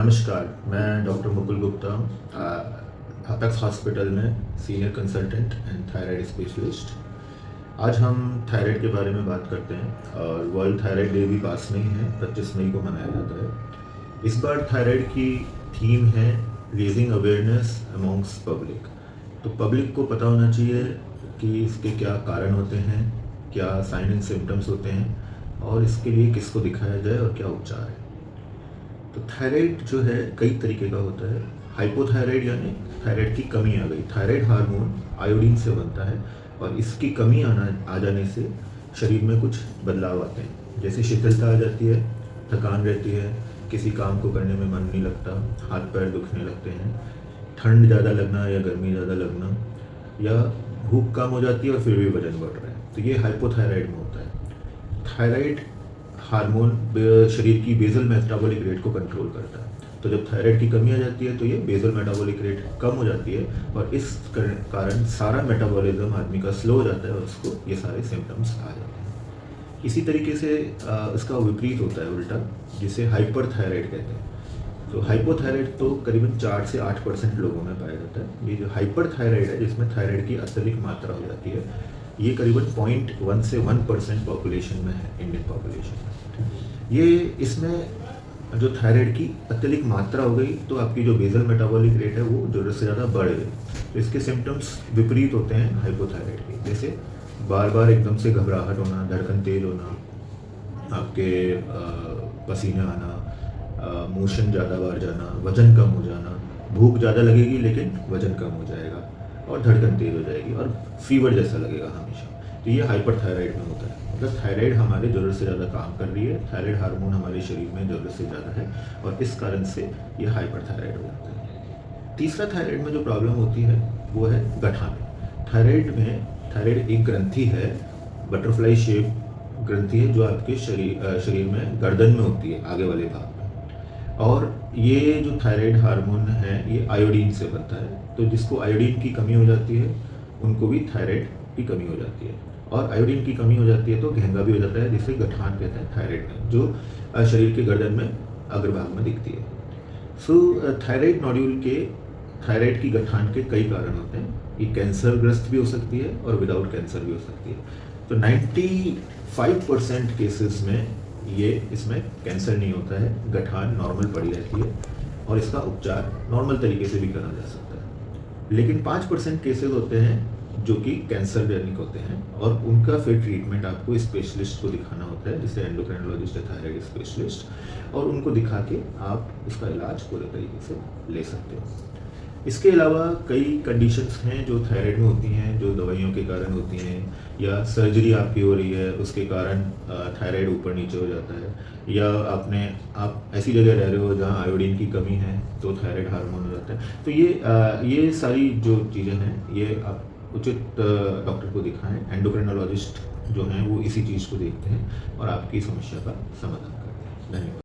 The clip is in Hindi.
नमस्कार, मैं doctor Mukul Gupta, Apex hospital में senior consultant and thyroid specialist. आज हम थायराइड के बारे में बात करते हैं और वर्ल्ड थायराइड डे भी पास में ही है, 25 मई को मनाया जाता है। इस बार थायराइड की थीम है रेजिंग अवेयरनेस अमॉन्ग्स पब्लिक। तो पब्लिक को पता होना चाहिए कि इसके क्या कारण होते हैं, क्या साइन एंड सिम्टम्स होते हैं और इसके लिए किसको दिखाया जाए और क्या उपचार है। तो थायराइड जो है कई तरीके का होता है। हाइपोथायराइड यानी थायराइड की कमी आ गई। थायराइड हार्मोन आयोडीन से बनता है और इसकी कमी आ जाने से शरीर में कुछ बदलाव आते हैं, जैसे शिथिलता आ जाती है, थकान रहती है, किसी काम को करने में मन नहीं लगता, हाथ पैर दुखने लगते हैं, ठंड ज़्यादा लगना या गर्मी ज़्यादा लगना, या भूख कम हो जाती है और फिर भी वजन बढ़ रहा है। तो ये हाइपोथायराइड में होता है। थायराइड हार्मोन शरीर की बेसल मेटाबॉलिक रेट को कंट्रोल करता है। तो जब थायराइड की कमी आ जाती है तो ये बेसल मेटाबॉलिक रेट कम हो जाती है और इस कारण सारा मेटाबॉलिज्म आदमी का स्लो हो जाता है और उसको ये सारे सिम्टम्स आ जाते हैं। इसी तरीके से इसका विपरीत होता है उल्टा, जिसे हाइपर थायराइड कहते हैं। तो हाइपोथायराइड तो करीबन 4 से 8% लोगों में पाया जाता है। ये जो हाइपर थायराइड है, जिसमें थायराइड की अत्यधिक मात्रा हो जाती है, ये करीबन 0.1 से 1% पॉपुलेशन में है, इंडियन पॉपुलेशन में। ये इसमें जो थायराइड की अत्यधिक मात्रा हो गई तो आपकी जो बेसल मेटाबॉलिक रेट है वो ज़रूरत से ज़्यादा बढ़ गई। तो इसके सिम्टम्स विपरीत होते हैं हाइपोथायराइड के, जैसे बार बार एकदम से घबराहट होना, धड़कन तेज होना, आपके पसीना आना, मोशन ज़्यादा बार जाना, वज़न कम हो जाना, भूख ज़्यादा लगेगी लेकिन वज़न कम हो जाएगा और धड़कन तेज हो जाएगी और फीवर जैसा लगेगा हमेशा। तो ये हाइपर थायराइड में होता है। मतलब थायराइड हमारे ज़रूरत से ज़्यादा काम कर रही है, थायराइड हार्मोन हमारे शरीर में ज़रूरत से ज़्यादा है और इस कारण से ये हाइपर थायराइड हो जाता है। तीसरा थायराइड में जो प्रॉब्लम होती है वो है गठान। थायराइड एक ग्रंथि है, बटरफ्लाई शेप ग्रंथि है, जो आपके शरीर में गर्दन में होती है, आगे वाले भाग में। और ये जो थायराइड हार्मोन है ये आयोडीन से बनता है। तो जिसको आयोडीन की कमी हो जाती है उनको भी थायराइड की कमी हो जाती है, और आयोडीन की कमी हो जाती है तो घेंगा भी हो जाता है, जिसे गठान कहते हैं थायराइड में, जो शरीर के गर्दन में अग्रभाग में दिखती है। थायराइड नोड्यूल के, थायराइड की गठान के कई कारण होते हैं। ये कैंसर ग्रस्त भी हो सकती है और विदाउट कैंसर भी हो सकती है। तो 95% केसेस में ये इसमें कैंसर नहीं होता है, गठान नॉर्मल पड़ी रहती है और इसका उपचार नॉर्मल तरीके से भी करा जा सकता है। लेकिन 5% केसेस होते हैं जो कि कैंसर जनिक होते हैं और उनका फिर ट्रीटमेंट आपको स्पेशलिस्ट को दिखाना होता है, जैसे एंडोक्राइनोलॉजिस्ट या थायराइड स्पेशलिस्ट, और उनको दिखा के आप उसका इलाज पूरे तरीके से ले सकते हो। इसके अलावा कई कंडीशंस हैं जो थायराइड में होती हैं, जो दवाइयों के कारण होती हैं, या सर्जरी आपकी हो रही है उसके कारण थायराइड ऊपर नीचे हो जाता है, या आप ऐसी जगह रह रहे हो जहाँ आयोडीन की कमी है तो थायराइड हार्मोन हो जाता है। तो ये सारी जो चीज़ें हैं ये आप उचित डॉक्टर को दिखाएं। एंडोक्राइनोलॉजिस्ट जो हैं वो इसी चीज़ को देखते हैं और आपकी समस्या का समाधान करते हैं। धन्यवाद।